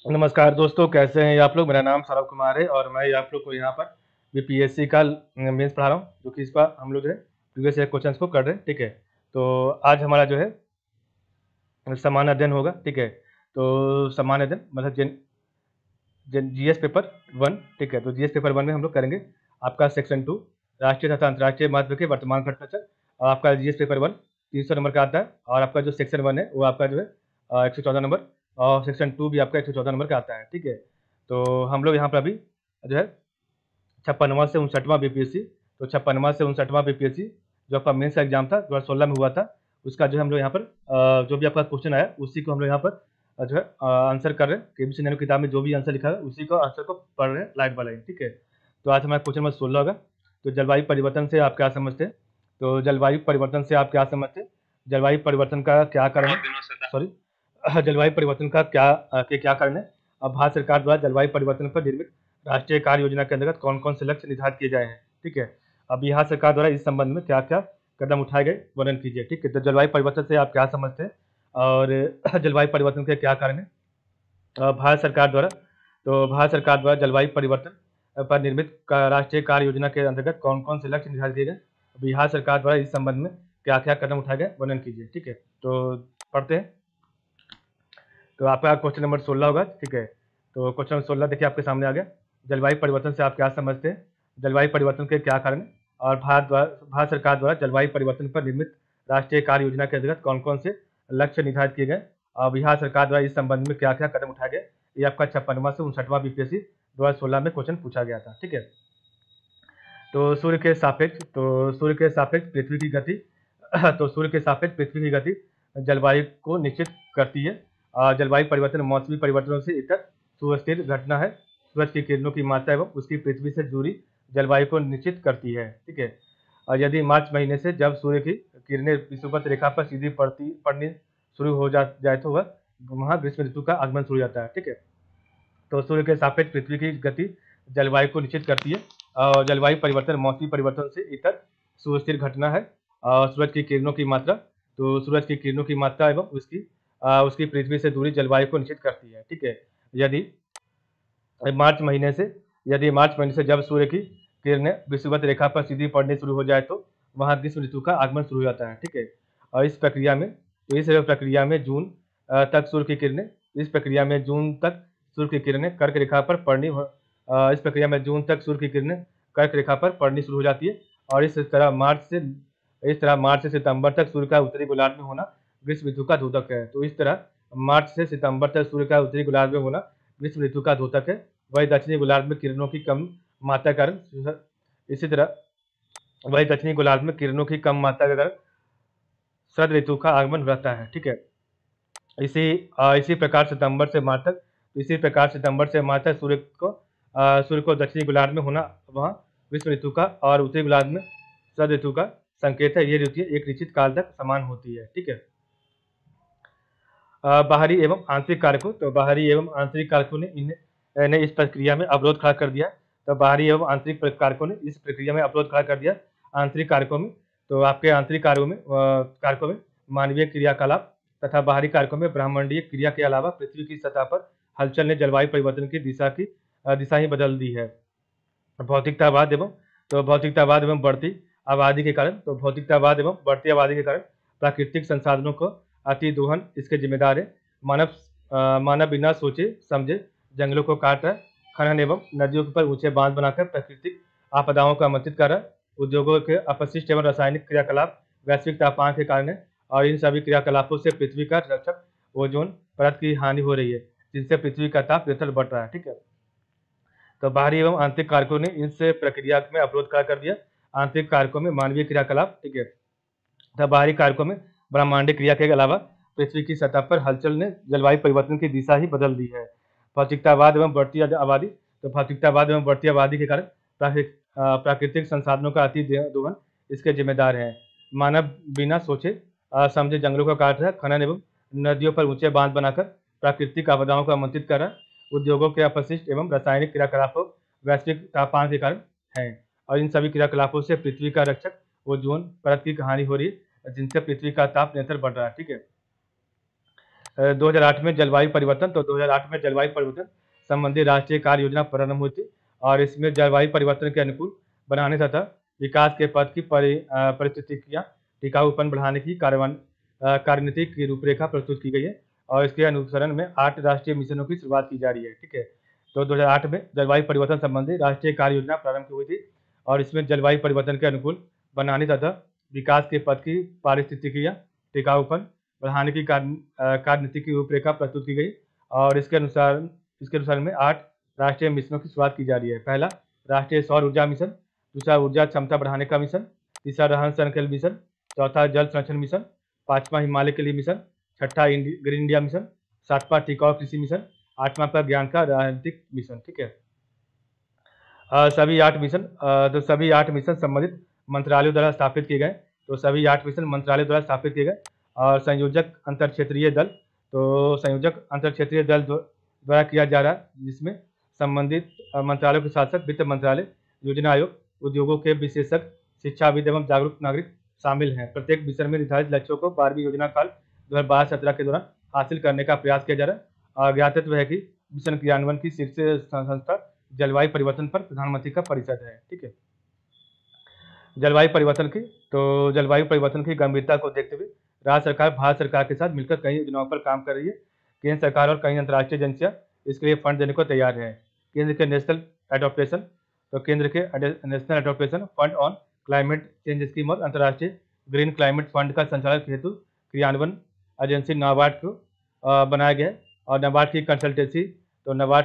नमस्कार दोस्तों, कैसे हैं आप लोग। मेरा नाम सौरभ कुमार है और मैं आप लोग को यहाँ पर बीपीएससी का मेंस पढ़ा रहा हूँ, जो कि इस बार हम लोग जो है प्रीवियस ईयर क्वेश्चंस को कर रहे हैं। ठीक है, तो आज हमारा जो है सामान्य अध्ययन होगा। ठीक है, तो सामान्य अध्ययन मतलब जीएस पेपर 1। ठीक है, तो जीएस पेपर 1 में हम लोग करेंगे आपका सेक्शन 2 राष्ट्रीय तथा अंतर्राष्ट्रीय महत्व के वर्तमान घटनाचक्र। और आपका जीएस पेपर 1 300 नंबर का आता है, और आपका जो सेक्शन 1 है वो आपका जो है 114 नंबर, और सेक्शन 2 भी आपका 114 नंबर का आता है। ठीक है, तो हम लोग यहाँ पर अभी जो है 56वां से 59वां बीपीएससी, तो 56वां से 59वां बीपीएससी जो आपका मेंस का एग्जाम था 2016 में हुआ था, उसका जो है हम लोग यहाँ पर जो भी आपका क्वेश्चन आया उसी को हम लोग यहाँ पर जो है आंसर कर रहे हैं। केबीसी नैनो किताब में जो भी आंसर लिखा है उसी को आंसर को पढ़ रहे हैं लाइन बाय लाइन। ठीक है, तो आज हमारा क्वेश्चन नंबर 16 होगा। तो जलवायु परिवर्तन से आप क्या समझते हैं? तो जलवायु परिवर्तन से आप क्या समझते हैं? जलवायु परिवर्तन का क्या कारण है? सॉरी जलवायु परिवर्तन का क्या कारण है? अब भारत सरकार द्वारा जलवायु परिवर्तन पर निर्मित राष्ट्रीय कार्य योजना के अंतर्गत कौन कौन से लक्ष्य निर्धारित किए जाए हैं? ठीक है, अब बिहार सरकार द्वारा इस संबंध में क्या क्या कदम उठाए गए, वर्णन कीजिए। ठीक है, तो जलवायु परिवर्तन से आप क्या समझते हैं और जलवायु परिवर्तन के क्या कारण है? भारत सरकार द्वारा जलवायु परिवर्तन पर निर्मित राष्ट्रीय कार्य योजना के अंतर्गत कौन कौन से लक्ष्य निर्धारित किए गए? बिहार सरकार द्वारा इस संबंध में क्या क्या कदम उठाए गए, वर्णन कीजिए। ठीक है, तो पढ़ते हैं। तो आपका क्वेश्चन नंबर 16 होगा। ठीक है, तो क्वेश्चन नंबर 16 देखिए आपके सामने आ गया। जलवायु परिवर्तन से आप क्या समझते हैं? जलवायु परिवर्तन के क्या कारण हैं? और भारत सरकार द्वारा जलवायु परिवर्तन पर निर्मित राष्ट्रीय कार्य योजना के अंतर्गत कौन कौन से लक्ष्य निर्धारित किए गए, और बिहार सरकार द्वारा इस संबंध में क्या क्या कदम उठाए गए? ये आपका 56वां से 59वां बीपीएससी 2016 में क्वेश्चन पूछा गया था। ठीक है, तो सूर्य के सापेक्ष पृथ्वी की गति तो सूर्य के सापेक्ष पृथ्वी की गति जलवायु को निश्चित करती है। जलवायु परिवर्तन मौसमी परिवर्तनों से इतर सुस्थिर घटना है। सूरज की किरणों की मात्रा एवं उसकी पृथ्वी से दूरी जलवायु को निश्चित करती है। ठीक है, और यदि मार्च महीने से जब सूर्य की किरणें विषुवत रेखा पर सीधी पड़नी शुरू हो जाए तो वहाँ ग्रीष्म ऋतु का आगमन शुरू हो जाता है। ठीक है, तो सूर्य के सापेक्ष पृथ्वी की गति जलवायु को निश्चित करती है। और जलवायु परिवर्तन मौसमी परिवर्तन से इतर सुस्थिर घटना है। सूरज की किरणों की मात्रा, तो सूरज की किरणों की मात्रा एवं उसकी पृथ्वी से दूरी जलवायु को निश्चित करती है। ठीक है, यदि मार्च महीने से जब सूर्य की किरणें विषुवत रेखा पर सीधी पड़नी शुरू हो जाए तो वहाँ ग्रीष्म ऋतु का आगमन शुरू हो जाता है। ठीक है, और इस प्रक्रिया में जून तक सूर्य की किरणें कर्क रेखा पर पड़नी शुरू हो जाती है। और इस तरह मार्च से सितंबर तक सूर्य का उत्तरी गोलार्ध में होना ग्रीष्म ऋतु का द्योतक है। तो इस तरह मार्च से सितंबर तक सूर्य का उत्तरी गोलार्ध में होना ग्रीष्म ऋतु का द्योतक है। वही दक्षिणी गोलार्ध में किरणों की कम मात्रा के कारण इसी तरह वही दक्षिणी गोलार्ध में किरणों की कम मात्रा के कारण शरद ऋतु का आगमन रहता है। ठीक है, इसी प्रकार सितंबर से मार्च तक सूर्य को दक्षिणी गोलार्ध में होना वहाँ ग्रीष्म ऋतु का और उत्तरी गोलार्ध में शरद ऋतु का संकेत है। ये ऋतु एक निश्चित काल तक समान होती है। ठीक है, बाहरी एवं आंतरिक कारकों, तो बाहरी एवं आंतरिक कारकों ने इन्हें इस प्रक्रिया में अवरोध खड़ा कर दिया। तो बाहरी एवं आंतरिक कारकों ने इस प्रक्रिया में अवरोध खड़ा कर दिया। आंतरिक कारकों में, तो आपके आंतरिक कारकों में मानवीय क्रियाकलाप तथा बाहरी कारकों में ब्रह्मांडीय क्रिया के अलावा पृथ्वी की सतह पर हलचल ने जलवायु परिवर्तन की दिशा ही बदल दी है। भौतिकतावाद एवं बढ़ती आबादी के कारण, तो भौतिकतावाद एवं बढ़ती आबादी के कारण प्राकृतिक संसाधनों को अतिदोहन इसके जिम्मेदार है। मानव बिना सोचे समझे जंगलों को काट रहा है, खनन एवं नदियों पर ऊंचे बांध बनाकर प्राकृतिक आपदाओं को आमंत्रित कर रहा है। उद्योगों के अपशिष्ट एवं रासायनिक क्रियाकलाप वैश्विक तापमान के कारण है, और इन सभी क्रियाकलापों से पृथ्वी का रक्षक ओजोन परत की हानि हो रही है, जिनसे पृथ्वी का ताप निरंतर बढ़ रहा है। ठीक है, तो बाहरी एवं आंतरिक कारकों ने इस प्रक्रिया में अवरोध खड़ा कर दिया। आंतरिक कारकों में मानवीय क्रियाकलाप, ठीक है, तथा बाहरी कारकों में ब्रह्मांडीय क्रिया के अलावा पृथ्वी की सतह पर हलचल ने जलवायु परिवर्तन की दिशा ही बदल दी है। भौतिकतावाद एवं बढ़ती आबादी, तो भौतिकतावाद एवं बढ़ती आबादी के कारण प्राकृतिक संसाधनों का अति दोहन इसके जिम्मेदार है। मानव बिना सोचे समझे जंगलों को काट रहा है, खनन एवं नदियों पर ऊंचे बांध बनाकर प्राकृतिक आपदाओं को आमंत्रित कर रहा है। उद्योगों के अपशिष्ट एवं रासायनिक क्रियाकलापों वैश्विक तापमान के कारण है, और इन सभी क्रियाकलापों से पृथ्वी का रक्षक ओजोन परत की हानि हो रही है, जिनसे पृथ्वी का ताप निरंतर बढ़ रहा है। ठीक है, 2008 में जलवायु परिवर्तन, तो 2008 में जलवायु परिवर्तन संबंधी राष्ट्रीय कार्य योजना प्रारंभ हुई थी और इसमें जलवायु परिवर्तन के अनुकूल बनाने तथा विकास के पथ की परिस्थितियाँ टिकाऊपन बढ़ाने की कार्यनीति की रूपरेखा प्रस्तुत की गई है और इसके अनुसरण में 8 राष्ट्रीय मिशनों की शुरुआत की जा रही है। ठीक है, तो 2008 में जलवायु परिवर्तन संबंधी राष्ट्रीय कार्य योजना प्रारंभ हुई थी और इसमें जलवायु परिवर्तन के अनुकूल बनाने तथा विकास के पथ की पारिस्थितिकियाँ टिकाऊपन बढ़ाने की कार्यनीति की रूपरेखा प्रस्तुत की गई और इसके अनुसार में 8 राष्ट्रीय मिशनों की शुरुआत की जा रही है। पहला, राष्ट्रीय सौर ऊर्जा मिशन। दूसरा, ऊर्जा क्षमता बढ़ाने का मिशन। तीसरा, रहन सहन के लिए मिशन। चौथा, जल संरक्षण मिशन। पांचवा, हिमालय के लिए मिशन। छठा, ग्रीन इंडिया मिशन। सातवां, टिकाऊ कृषि मिशन। आठवां पर ज्ञान का राजनीतिक मिशन। ठीक है, सभी 8 मिशन संबंधित मंत्रालयों द्वारा स्थापित किए गए। तो सभी 8 मिशन मंत्रालयों द्वारा स्थापित किए गए और संयोजक अंतर क्षेत्रीय दल, तो संयोजक अंतर क्षेत्रीय दल द्वारा किया जा रहा है, जिसमें संबंधित मंत्रालयों के साथ साथ वित्त मंत्रालय, योजना आयोग, उद्योगों के विशेषज्ञ, शिक्षाविद एवं जागरूक नागरिक शामिल हैं। प्रत्येक मिशन में निर्धारित लक्ष्यों को 12वीं योजना काल 2012-17 के दौरान हासिल करने का प्रयास किया जा रहा है। और ज्ञातव्य है कि मिशन क्रियान्वयन की शीर्ष संस्था जलवायु परिवर्तन पर प्रधानमंत्री का परिषद है। ठीक है, जलवायु परिवर्तन की गंभीरता को देखते हुए राज्य सरकार भारत सरकार के साथ मिलकर कई योजनाओं पर काम कर रही है। केंद्र सरकार और कई अंतर्राष्ट्रीय एजेंसियां इसके लिए फंड देने को तैयार है। केंद्र के national adaptation fund on climate change scheme और अंतर्राष्ट्रीय ग्रीन क्लाइमेट फंड का संचालन हेतु क्रियान्वयन एजेंसी नाबार्ड को बनाया गया है और नाबार्ड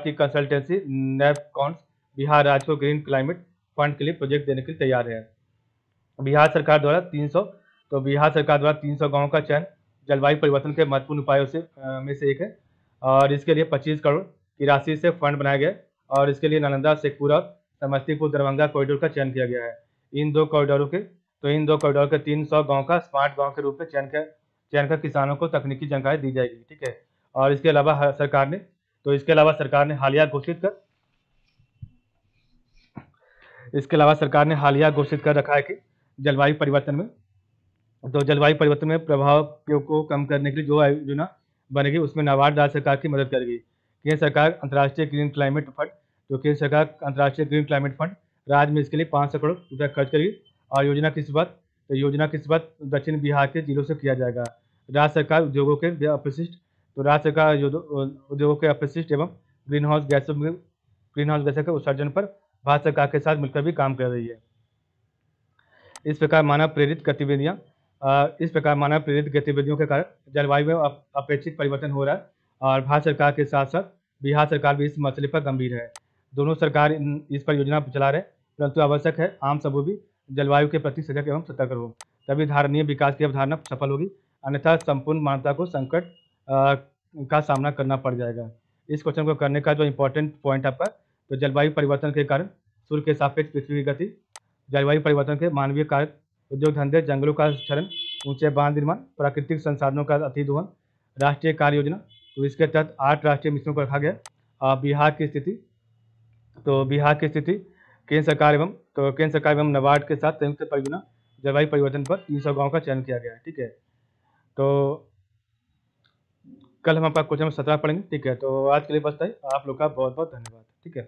की कंसल्टेंसी नैपकॉन्स बिहार राज्य को ग्रीन क्लाइमेट फंड के लिए प्रोजेक्ट देने के लिए तैयार है। बिहार सरकार द्वारा 300 गांवों का चयन जलवायु परिवर्तन के महत्वपूर्ण उपायों में से एक है और इसके लिए 25 करोड़ की राशि से फंड बनाया गया और इसके लिए नालंदा, शेखपुरा और समस्तीपुर दरभंगा कॉरिडोर का चयन किया गया है। इन दो कॉरिडोर के 300 गाँव का स्मार्ट गाँव के रूप में चयन कर किसानों को तकनीकी जानकारी दी जाएगी। ठीक है, और इसके अलावा सरकार ने हालिया घोषित कर रखा है कि जलवायु परिवर्तन में प्रभाव को कम करने के लिए जो योजना बनेगी उसमें नाबार्ड राज्य सरकार की मदद करेगी। केंद्र सरकार अंतर्राष्ट्रीय ग्रीन क्लाइमेट फंड राज्य में इसके लिए 500 करोड़ रुपया खर्च करेगी और योजना की शुरुआत दक्षिण बिहार के जिलों से किया जाएगा। राज्य सरकार उद्योगों के अपशिष्ट एवं ग्रीन हाउस गैसों के उत्सर्जन पर भारत सरकार के साथ मिलकर भी काम कर रही है। इस प्रकार मानव प्रेरित गतिविधियों के कारण जलवायु में अपेक्षित परिवर्तन हो रहा है और भारत सरकार के साथ साथ बिहार सरकार भी इस मसले पर गंभीर है। दोनों सरकार इस पर योजना चला रहे, परंतु आवश्यक है आम समूह भी जलवायु के प्रति सजग एवं सतर्क हो, तभी धारणीय विकास की अवधारणा सफल होगी, अन्यथा संपूर्ण मानवता को संकट का सामना करना पड़ जाएगा। इस क्वेश्चन को करने का जो इम्पोर्टेंट पॉइंट आपका, तो जलवायु परिवर्तन के कारण सूर्य के सापेक्ष पृथ्वी की गति, जलवायु परिवर्तन के मानवीय कारक, उद्योग धंधे, जंगलों का क्षरण, ऊंचे बांध निर्माण, प्राकृतिक संसाधनों का अतिदोहन, राष्ट्रीय कार्य योजना। तो इसके तहत 8 राष्ट्रीय मिशनों को रखा गया। बिहार की स्थिति केंद्र सरकार एवं नाबार्ड के साथ संयुक्त परियोजना जलवायु परिवर्तन पर 300 गाँव का चयन किया गया है। ठीक है, तो कल हम आपका क्वेश्चन 17 पढ़ेंगे। ठीक है, तो आज के लिए बस था। आप लोग का बहुत बहुत धन्यवाद। ठीक है।